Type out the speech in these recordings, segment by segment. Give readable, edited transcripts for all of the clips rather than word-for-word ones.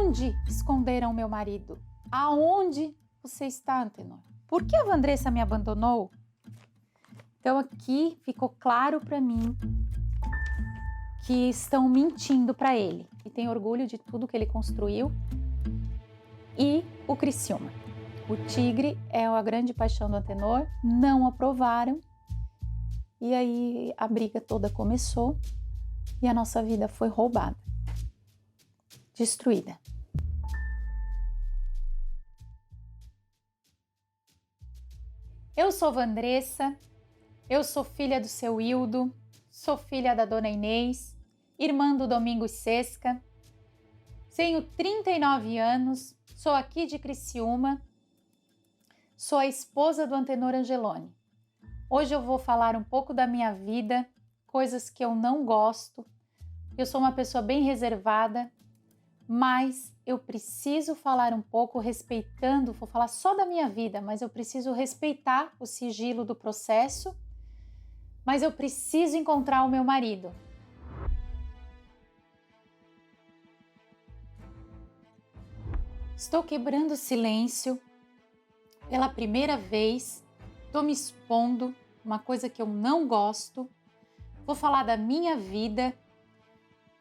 Aonde esconderam meu marido? Aonde você está, Antenor? Por que a Vandressa me abandonou? Então aqui ficou claro para mim que estão mentindo para ele e tem orgulho de tudo que ele construiu. E o Criciúma. O Tigre é a grande paixão do Antenor, não aprovaram. E aí a briga toda começou e a nossa vida foi roubada, destruída. Eu sou Vandressa, eu sou filha do seu Hildo, sou filha da dona Inês, irmã do Domingos Sesca, tenho 39 anos, sou aqui de Criciúma, sou a esposa do Antenor Angeloni. Hoje eu vou falar um pouco da minha vida, coisas que eu não gosto. Eu sou uma pessoa bem reservada, mas eu preciso falar um pouco respeitando, vou falar só da minha vida, mas eu preciso respeitar o sigilo do processo, mas eu preciso encontrar o meu marido. Estou quebrando o silêncio pela primeira vez, estou me expondo, uma coisa que eu não gosto, vou falar da minha vida,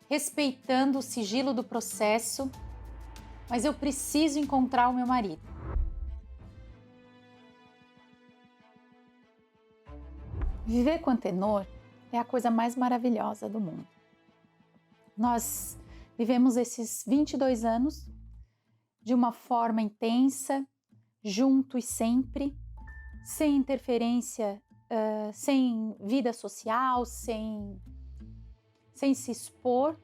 respeitando o sigilo do processo, mas eu preciso encontrar o meu marido. Viver com Antenor é a coisa mais maravilhosa do mundo. Nós vivemos esses 22 anos de uma forma intensa, juntos sempre, sem interferência, sem vida social, sem se expor,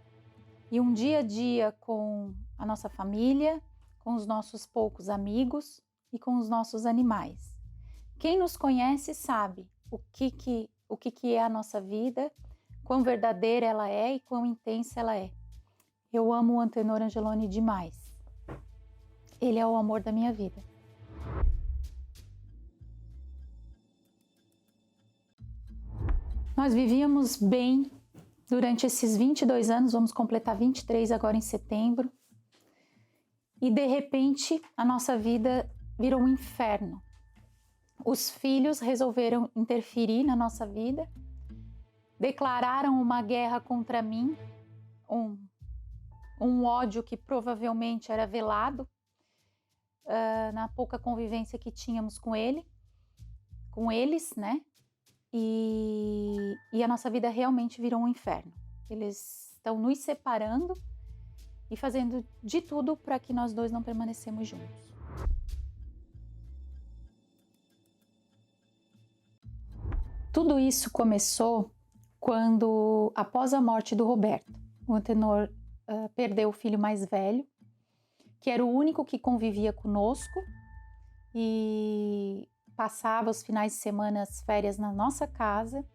e um dia a dia com a nossa família, com os nossos poucos amigos e com os nossos animais. Quem nos conhece sabe o que é a nossa vida, quão verdadeira ela é e quão intensa ela é. Eu amo o Antenor Angeloni demais. Ele é o amor da minha vida. Nós vivíamos bem durante esses 22 anos, vamos completar 23 agora em setembro, e de repente a nossa vida virou um inferno. Os filhos resolveram interferir na nossa vida, declararam uma guerra contra mim, um ódio que provavelmente era velado, na pouca convivência que tínhamos com eles, né? E a nossa vida realmente virou um inferno. Eles estão nos separando e fazendo de tudo para que nós dois não permanecemos juntos. Tudo isso começou quando, após a morte do Roberto, o Antenor perdeu o filho mais velho, que era o único que convivia conosco e passava os finais de semana, as férias na nossa casa,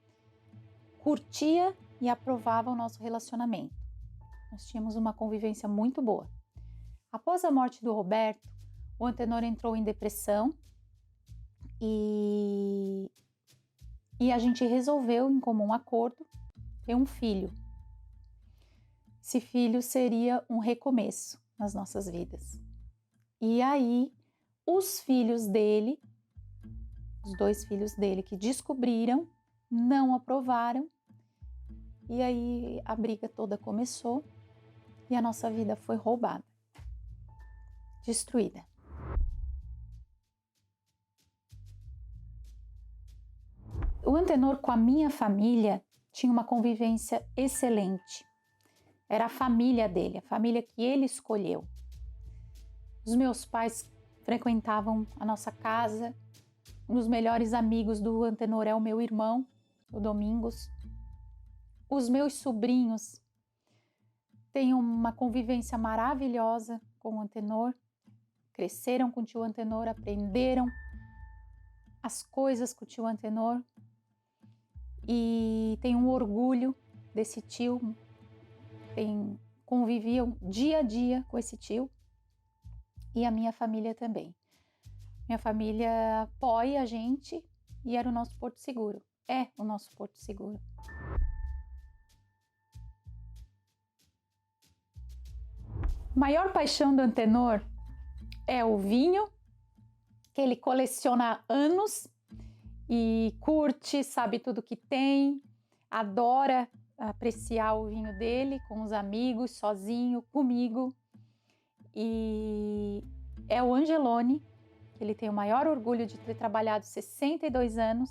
curtia e aprovava o nosso relacionamento. Nós tínhamos uma convivência muito boa. Após a morte do Roberto, o Antenor entrou em depressão e a gente resolveu, em comum acordo, ter um filho. Esse filho seria um recomeço nas nossas vidas. E aí, os filhos dele, os dois filhos dele que descobriram, não aprovaram, e aí a briga toda começou e a nossa vida foi roubada, destruída. O Antenor com a minha família tinha uma convivência excelente. Era a família dele, a família que ele escolheu. Os meus pais frequentavam a nossa casa. Um dos melhores amigos do Antenor é o meu irmão, o Domingos. Os meus sobrinhos têm uma convivência maravilhosa com o Antenor. Cresceram com o tio Antenor, aprenderam as coisas com o tio Antenor. E tem um orgulho desse tio, conviviam dia a dia com esse tio, e a minha família também. Minha família apoia a gente e era o nosso porto seguro, é o nosso porto seguro. A maior paixão do Antenor é o vinho, que ele coleciona há anos e curte, sabe tudo que tem, adora apreciar o vinho dele com os amigos, sozinho, comigo. E é o Angeloni, que ele tem o maior orgulho de ter trabalhado 62 anos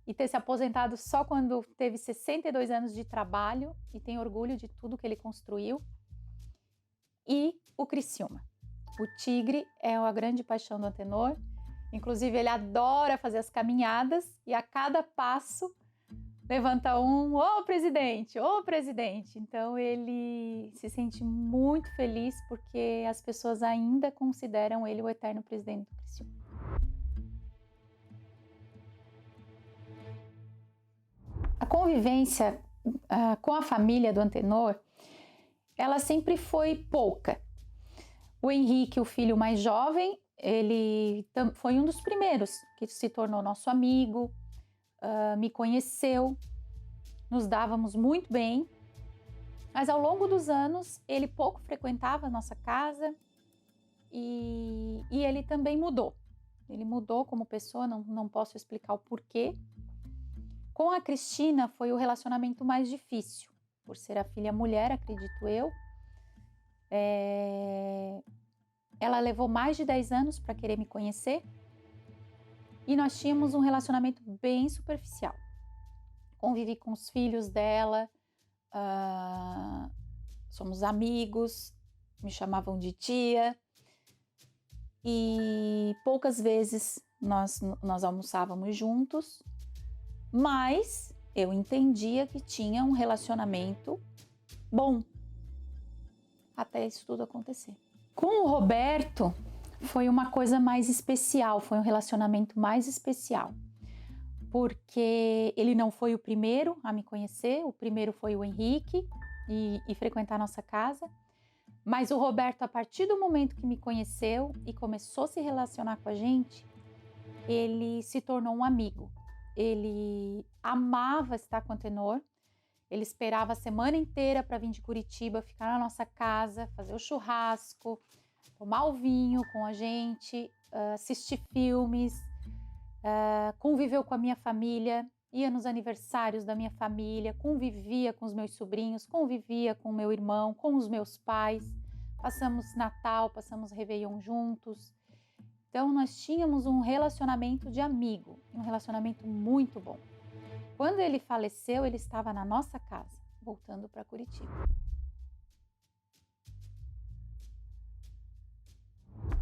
e ter se aposentado só quando teve 62 anos de trabalho e tem orgulho de tudo que ele construiu. E o Criciúma. O Tigre é a grande paixão do Antenor. Inclusive, ele adora fazer as caminhadas e a cada passo levanta ô presidente, ô presidente. Então, ele se sente muito feliz porque as pessoas ainda consideram ele o eterno presidente do Criciúma. A convivência com a família do Antenor, ela sempre foi pouca. O Henrique, o filho mais jovem, ele foi um dos primeiros que se tornou nosso amigo, me conheceu, nos dávamos muito bem, mas ao longo dos anos ele pouco frequentava a nossa casa e ele também mudou. Ele mudou como pessoa, não posso explicar o porquê. Com a Cristina foi o relacionamento mais difícil, por ser a filha mulher, acredito eu. Ela levou mais de 10 anos para querer me conhecer e nós tínhamos um relacionamento bem superficial. Convivi com os filhos dela, somos amigos, me chamavam de tia e poucas vezes nós almoçávamos juntos, mas eu entendia que tinha um relacionamento bom até isso tudo acontecer. Com o Roberto foi uma coisa mais especial, foi um relacionamento mais especial, porque ele não foi o primeiro a me conhecer, o primeiro foi o Henrique e frequentar a nossa casa, mas o Roberto, a partir do momento que me conheceu e começou a se relacionar com a gente, ele se tornou um amigo. Ele amava estar com o Antenor. Ele esperava a semana inteira para vir de Curitiba, ficar na nossa casa, fazer o churrasco, tomar o vinho com a gente, assistir filmes, conviveu com a minha família, ia nos aniversários da minha família, convivia com os meus sobrinhos, convivia com o meu irmão, com os meus pais, passamos Natal, passamos Réveillon juntos. Então nós tínhamos um relacionamento de amigo, um relacionamento muito bom. Quando ele faleceu, ele estava na nossa casa, voltando para Curitiba.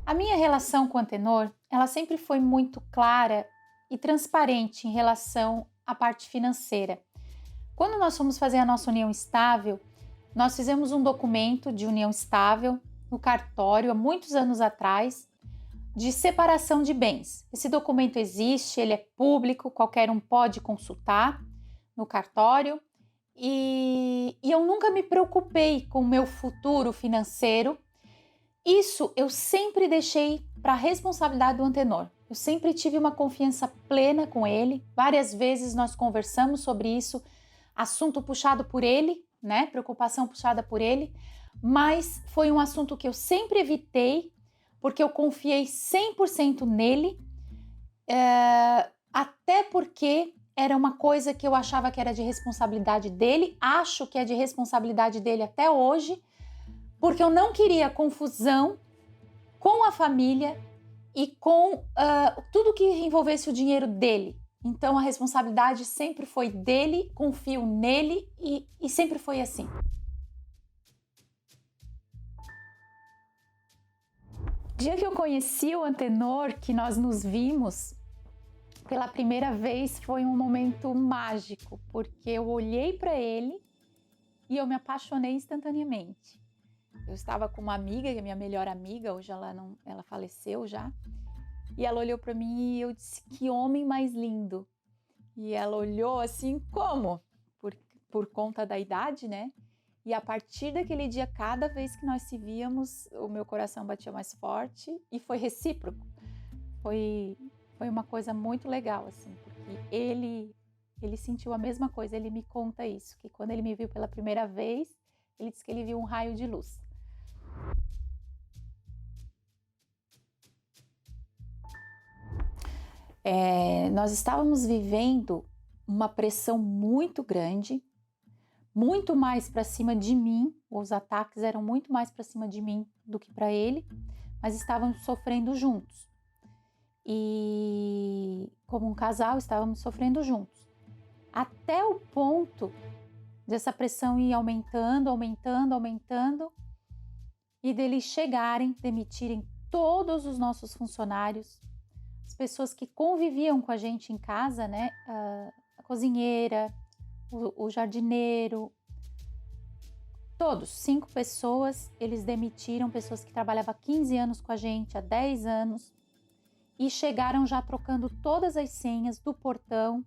A minha relação com o Antenor, ela sempre foi muito clara e transparente em relação à parte financeira. Quando nós fomos fazer a nossa união estável, nós fizemos um documento de união estável no cartório há muitos anos atrás, de separação de bens. Esse documento existe, ele é público, qualquer um pode consultar no cartório e eu nunca me preocupei com o meu futuro financeiro. Isso eu sempre deixei para a responsabilidade do Antenor. Eu sempre tive uma confiança plena com ele. Várias vezes nós conversamos sobre isso, assunto puxado por ele, né? Preocupação puxada por ele, mas foi um assunto que eu sempre evitei porque eu confiei 100% nele, até porque era uma coisa que eu achava que era de responsabilidade dele, acho que é de responsabilidade dele até hoje, porque eu não queria confusão com a família e com tudo que envolvesse o dinheiro dele. Então a responsabilidade sempre foi dele, confio nele e sempre foi assim. O dia que eu conheci o Antenor, que nós nos vimos pela primeira vez, foi um momento mágico, porque eu olhei para ele e eu me apaixonei instantaneamente. Eu estava com uma amiga, que é minha melhor amiga, hoje ela faleceu já, e ela olhou para mim e eu disse, que homem mais lindo. E ela olhou assim, como? Por conta da idade, né? E a partir daquele dia, cada vez que nós se víamos, o meu coração batia mais forte e foi recíproco. Foi uma coisa muito legal, assim, porque ele sentiu a mesma coisa, ele me conta isso, que quando ele me viu pela primeira vez, ele disse que ele viu um raio de luz. Nós estávamos vivendo uma pressão muito grande, muito mais para cima de mim, os ataques eram muito mais para cima de mim do que para ele, mas estávamos sofrendo juntos. E como um casal, estávamos sofrendo juntos. Até o ponto dessa pressão ir aumentando, e deles chegarem, demitirem todos os nossos funcionários, as pessoas que conviviam com a gente em casa, né? A cozinheira, o jardineiro, todos, 5 pessoas, eles demitiram, pessoas que trabalhavam há 15 anos com a gente, há 10 anos, e chegaram já trocando todas as senhas do portão,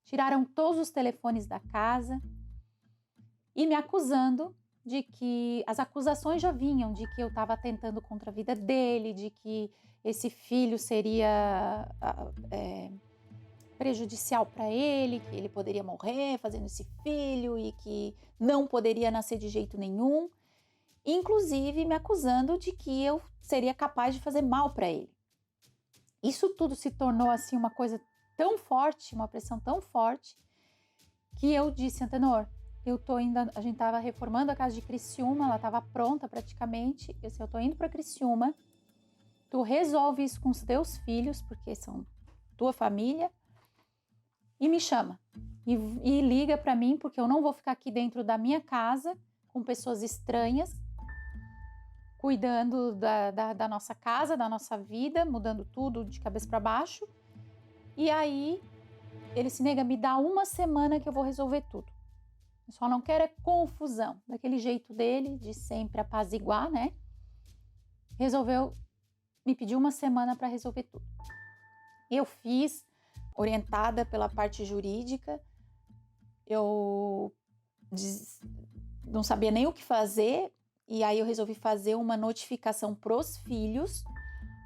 tiraram todos os telefones da casa e me acusando de que as acusações já vinham de que eu estava atentando contra a vida dele, de que esse filho seria prejudicial para ele, que ele poderia morrer fazendo esse filho e que não poderia nascer de jeito nenhum, inclusive me acusando de que eu seria capaz de fazer mal para ele. Isso tudo se tornou assim uma coisa tão forte, uma pressão tão forte, que eu disse: Antenor, eu tô indo, a gente estava reformando a casa de Criciúma, ela estava pronta praticamente, eu tô indo para Criciúma, tu resolve isso com os teus filhos, porque são tua família, e me chama, e liga para mim, porque eu não vou ficar aqui dentro da minha casa, com pessoas estranhas, cuidando da nossa casa, da nossa vida, mudando tudo de cabeça para baixo. E aí ele se nega, me dá uma semana que eu vou resolver tudo. Eu só não quero é confusão, daquele jeito dele, de sempre apaziguar, né? Resolveu me pedir uma semana para resolver tudo. Eu fiz, orientada pela parte jurídica, eu não sabia nem o que fazer, e aí eu resolvi fazer uma notificação pros filhos,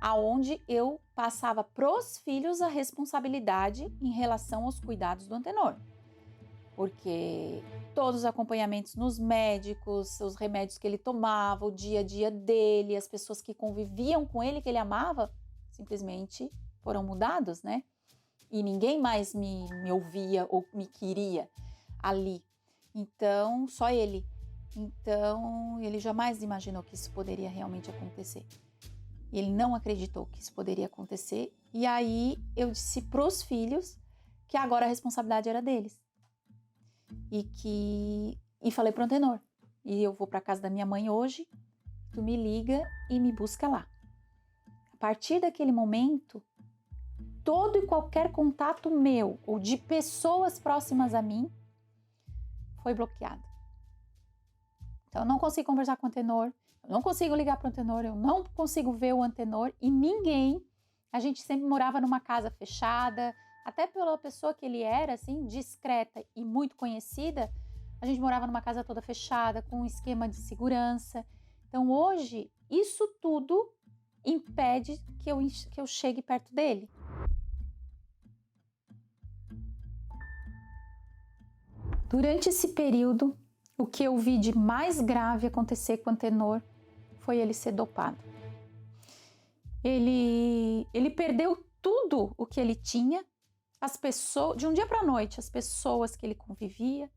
aonde eu passava pros filhos a responsabilidade em relação aos cuidados do Antenor. Porque todos os acompanhamentos nos médicos, os remédios que ele tomava, o dia a dia dele, as pessoas que conviviam com ele, que ele amava, simplesmente foram mudados, né? E ninguém mais me ouvia ou me queria ali. Então, só ele. Então, ele jamais imaginou que isso poderia realmente acontecer. Ele não acreditou que isso poderia acontecer. E aí, eu disse pros filhos que agora a responsabilidade era deles. E falei pro Antenor, e eu vou para casa da minha mãe hoje, tu me liga e me busca lá. A partir daquele momento, todo e qualquer contato meu ou de pessoas próximas a mim foi bloqueado. Então eu não consigo conversar com o Antenor, eu não consigo ligar pro Antenor, eu não consigo ver o Antenor e ninguém. A gente sempre morava numa casa fechada, até pela pessoa que ele era, assim, discreta e muito conhecida, a gente morava numa casa toda fechada, com um esquema de segurança. Então hoje, isso tudo impede que eu chegue perto dele. Durante esse período, o que eu vi de mais grave acontecer com o Antenor foi ele ser dopado. Ele perdeu tudo o que ele tinha, as pessoas, de um dia para a noite, as pessoas que ele convivia,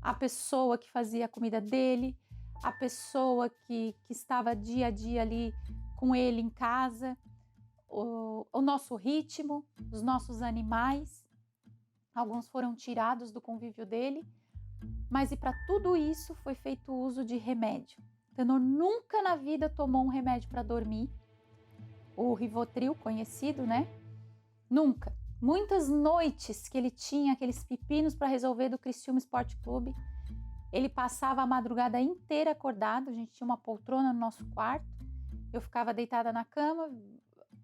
a pessoa que fazia a comida dele, a pessoa que estava dia a dia ali com ele em casa, o nosso ritmo, os nossos animais. Alguns foram tirados do convívio dele, mas e para tudo isso foi feito uso de remédio. O Antenor nunca na vida tomou um remédio para dormir, o Rivotril conhecido, né? Nunca. Muitas noites que ele tinha aqueles pepinos para resolver do Criciúma Esporte Clube, ele passava a madrugada inteira acordado, a gente tinha uma poltrona no nosso quarto, eu ficava deitada na cama,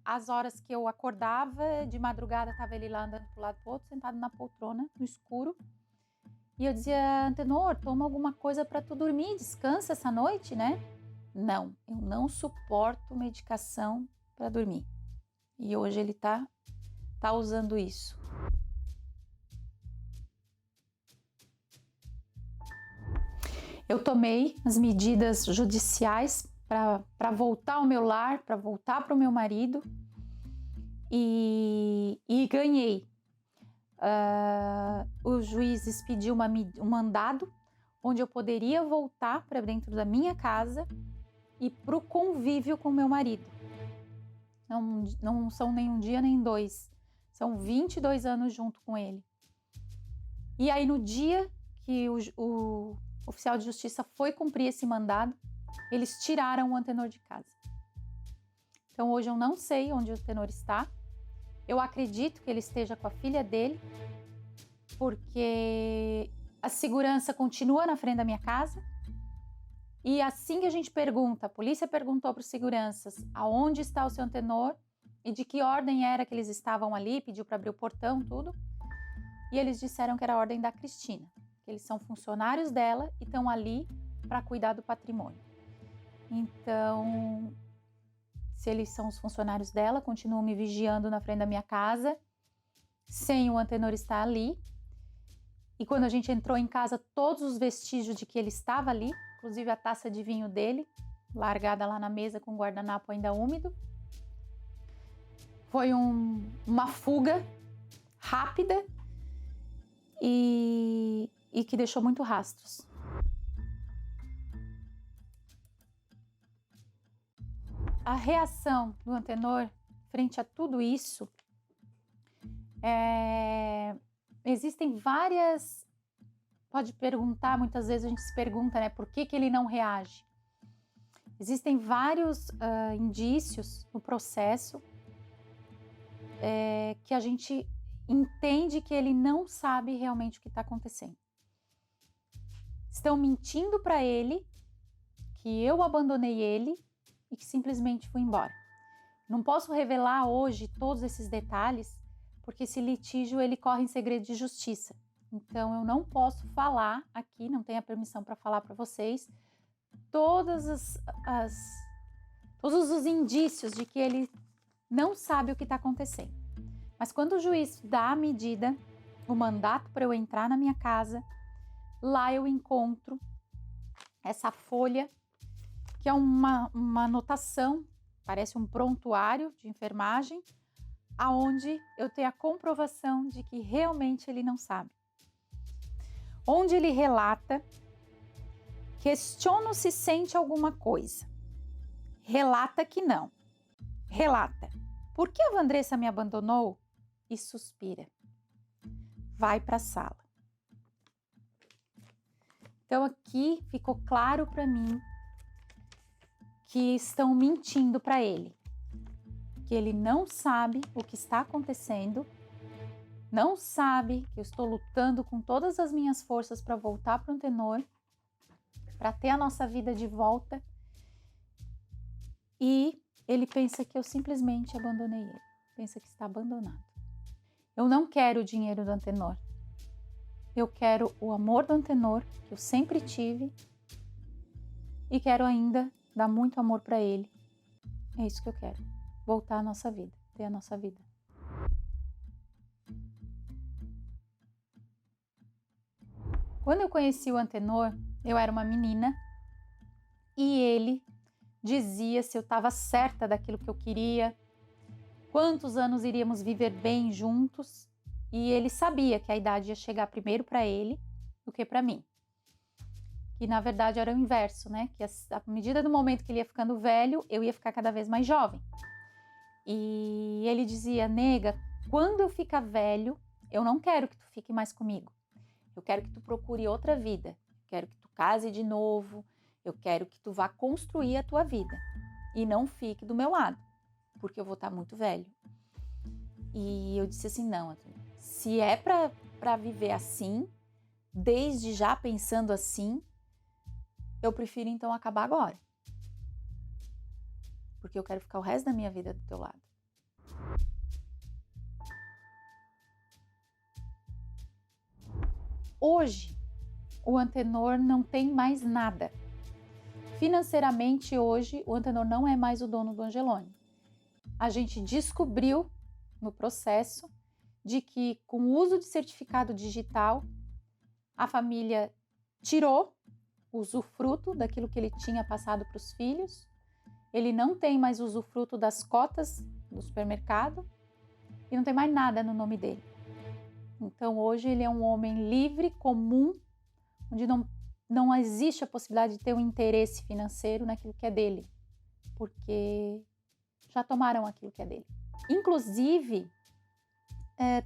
as horas que eu acordava, de madrugada estava ele lá andando para um lado para o outro, sentado na poltrona, no escuro, e eu dizia: Antenor, toma alguma coisa para tu dormir, descansa essa noite, né? Não, eu não suporto medicação para dormir. E hoje ele tá usando isso. Eu tomei as medidas judiciais para voltar ao meu lar, para voltar para o meu marido. e ganhei. O juiz expediu um mandado onde eu poderia voltar para dentro da minha casa e para o convívio com meu marido. Não são nem um dia nem dois, são 22 anos junto com ele. E aí no dia que o oficial de justiça foi cumprir esse mandado, eles tiraram o Antenor de casa. Então hoje eu não sei onde o Antenor está. Eu acredito que ele esteja com a filha dele, porque a segurança continua na frente da minha casa. E assim que a gente pergunta, a polícia perguntou para os seguranças aonde está o seu Antenor e de que ordem era que eles estavam ali, pediu para abrir o portão, tudo. E eles disseram que era a ordem da Cristina, que eles são funcionários dela e estão ali para cuidar do patrimônio. Então, se eles são os funcionários dela, continuam me vigiando na frente da minha casa, sem o Antenor estar ali. E quando a gente entrou em casa, todos os vestígios de que ele estava ali, inclusive a taça de vinho dele, largada lá na mesa com o guardanapo ainda úmido. Foi uma fuga rápida e que deixou muito rastros. A reação do Antenor frente a tudo isso, existem várias... Pode perguntar, muitas vezes a gente se pergunta, né, por que ele não reage? Existem vários indícios no processo que a gente entende que ele não sabe realmente o que está acontecendo. Estão mentindo para ele que eu abandonei ele e que simplesmente fui embora. Não posso revelar hoje todos esses detalhes, porque esse litígio ele corre em segredo de justiça. Então, eu não posso falar aqui, não tenho a permissão para falar para vocês todos os indícios de que ele não sabe o que está acontecendo. Mas quando o juiz dá a medida, o mandato para eu entrar na minha casa, lá eu encontro essa folha, que é uma anotação, parece um prontuário de enfermagem, aonde eu tenho a comprovação de que realmente ele não sabe. Onde ele relata: questiono se sente alguma coisa. Relata que não. Relata: por que a Vandressa me abandonou? E suspira. Vai para a sala. Então aqui ficou claro para mim que estão mentindo para ele. Que ele não sabe o que está acontecendo, não sabe que eu estou lutando com todas as minhas forças para voltar para o Antenor, para ter a nossa vida de volta, e ele pensa que eu simplesmente abandonei ele, pensa que está abandonado. Eu não quero o dinheiro do Antenor, eu quero o amor do Antenor, que eu sempre tive, e quero ainda dar muito amor para ele. É isso que eu quero, voltar à nossa vida, ter a nossa vida. Quando eu conheci o Antenor, eu era uma menina e ele dizia se eu estava certa daquilo que eu queria, quantos anos iríamos viver bem juntos, e ele sabia que a idade ia chegar primeiro para ele do que para mim. Que na verdade era o inverso, né? Que à medida do momento que ele ia ficando velho, eu ia ficar cada vez mais jovem. E ele dizia: nega, quando eu ficar velho, eu não quero que tu fique mais comigo. Eu quero que tu procure outra vida, eu quero que tu case de novo, eu quero que tu vá construir a tua vida e não fique do meu lado, porque eu vou estar muito velho. E eu disse assim: não, se é para viver assim, desde já pensando assim, eu prefiro então acabar agora, porque eu quero ficar o resto da minha vida do teu lado. Hoje, o Antenor não tem mais nada. Financeiramente, hoje, o Antenor não é mais o dono do Angelone. A gente descobriu no processo de que, com o uso de certificado digital, a família tirou o usufruto daquilo que ele tinha passado para os filhos. Ele não tem mais usufruto das cotas do supermercado. e não tem mais nada no nome dele. Então hoje ele é um homem livre, comum, onde não existe a possibilidade de ter um interesse financeiro naquilo que é dele, porque já tomaram aquilo que é dele. Inclusive,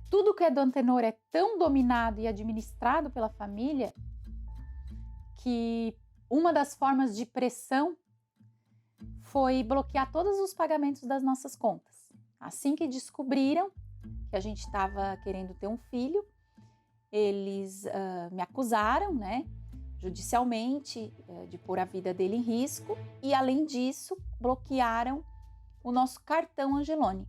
tudo que é do Antenor é tão dominado e administrado pela família que uma das formas de pressão foi bloquear todos os pagamentos das nossas contas. Assim que descobriram que a gente estava querendo ter um filho, eles me acusaram, né, judicialmente, de pôr a vida dele em risco e, além disso, bloquearam o nosso cartão Angeloni.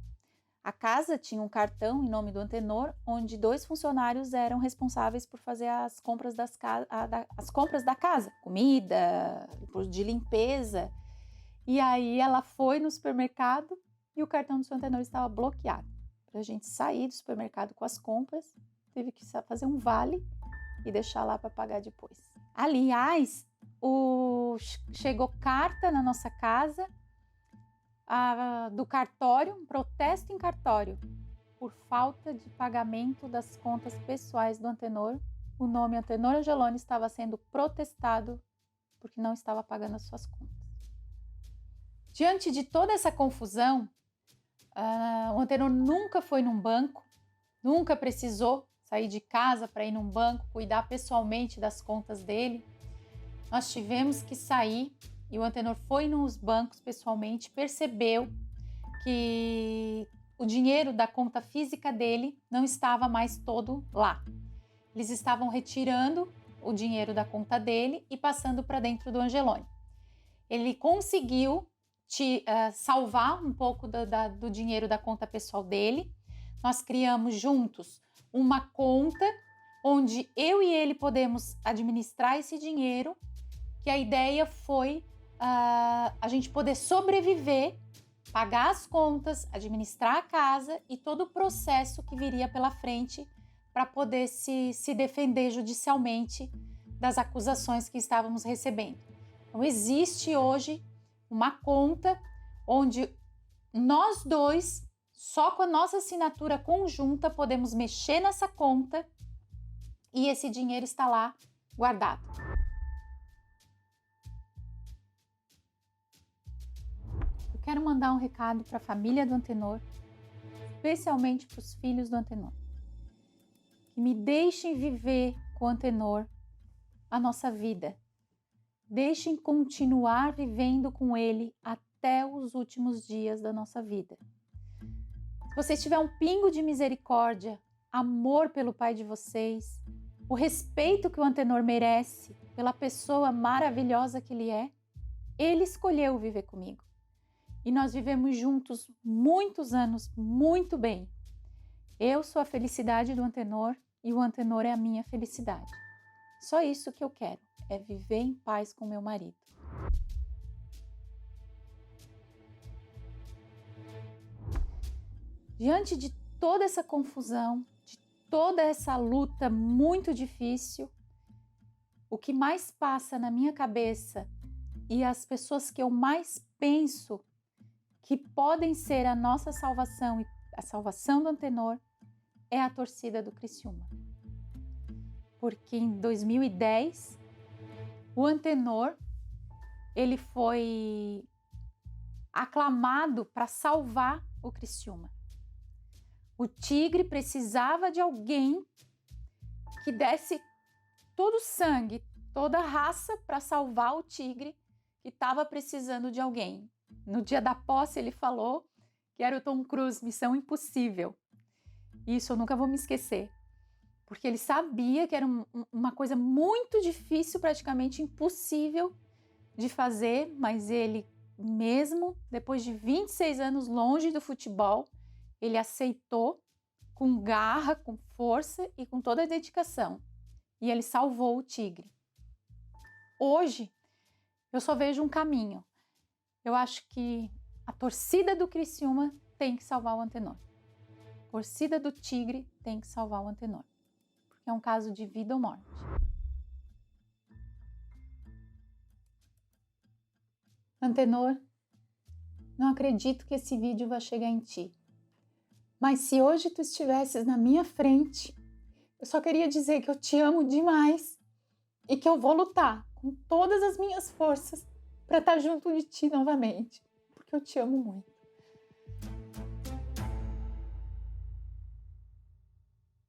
A casa tinha um cartão em nome do Antenor, onde 2 funcionários eram responsáveis por fazer as compras, as compras da casa, comida, de limpeza. E aí ela foi no supermercado e o cartão do seu Antenor estava bloqueado. Para a gente sair do supermercado com as compras, teve que fazer um vale e deixar lá para pagar depois. Aliás, chegou carta na nossa casa do cartório, um protesto em cartório, por falta de pagamento das contas pessoais do Antenor. O nome Antenor Angeloni estava sendo protestado porque não estava pagando as suas contas. Diante de toda essa confusão, o Antenor nunca foi num banco, nunca precisou sair de casa para ir num banco, cuidar pessoalmente das contas dele. Nós tivemos que sair e o Antenor foi nos bancos pessoalmente, percebeu que o dinheiro da conta física dele não estava mais todo lá. Eles estavam retirando o dinheiro da conta dele e passando para dentro do Angeloni. Ele conseguiu salvar um pouco do dinheiro da conta pessoal dele. Nós criamos juntos uma conta onde eu e ele podemos administrar esse dinheiro, que a ideia foi a gente poder sobreviver, pagar as contas, administrar a casa e todo o processo que viria pela frente para poder se defender judicialmente das acusações que estávamos recebendo. Então, existe hoje uma conta onde nós dois, só com a nossa assinatura conjunta, podemos mexer nessa conta e esse dinheiro está lá guardado. Eu quero mandar um recado para a família do Antenor, especialmente para os filhos do Antenor. Que me deixem viver com o Antenor a nossa vida. Deixem continuar vivendo com ele até os últimos dias da nossa vida. Se vocês tiverem um pingo de misericórdia, amor pelo pai de vocês, o respeito que o Antenor merece pela pessoa maravilhosa que ele escolheu viver comigo. E nós vivemos juntos muitos anos, muito bem. Eu sou a felicidade do Antenor e o Antenor é a minha felicidade. Só isso que eu quero, é viver em paz com meu marido. Diante de toda essa confusão, de toda essa luta muito difícil, o que mais passa na minha cabeça e as pessoas que eu mais penso que podem ser a nossa salvação e a salvação do Antenor é a torcida do Criciúma. Porque em 2010, o Antenor, ele foi aclamado para salvar o Criciúma. O Tigre precisava de alguém que desse todo o sangue, toda a raça para salvar o Tigre, que estava precisando de alguém. No dia da posse, ele falou que era o Tom Cruise, Missão Impossível. Isso eu nunca vou me esquecer, porque ele sabia que era uma coisa muito difícil, praticamente impossível de fazer, mas ele mesmo, depois de 26 anos longe do futebol, ele aceitou com garra, com força e com toda a dedicação. E ele salvou o Tigre. Hoje, eu só vejo um caminho. Eu acho que a torcida do Criciúma tem que salvar o Antenor. A torcida do Tigre tem que salvar o Antenor. Porque é um caso de vida ou morte. Antenor, não acredito que esse vídeo vai chegar em ti. Mas se hoje tu estivesses na minha frente, eu só queria dizer que eu te amo demais e que eu vou lutar com todas as minhas forças para estar junto de ti novamente, porque eu te amo muito.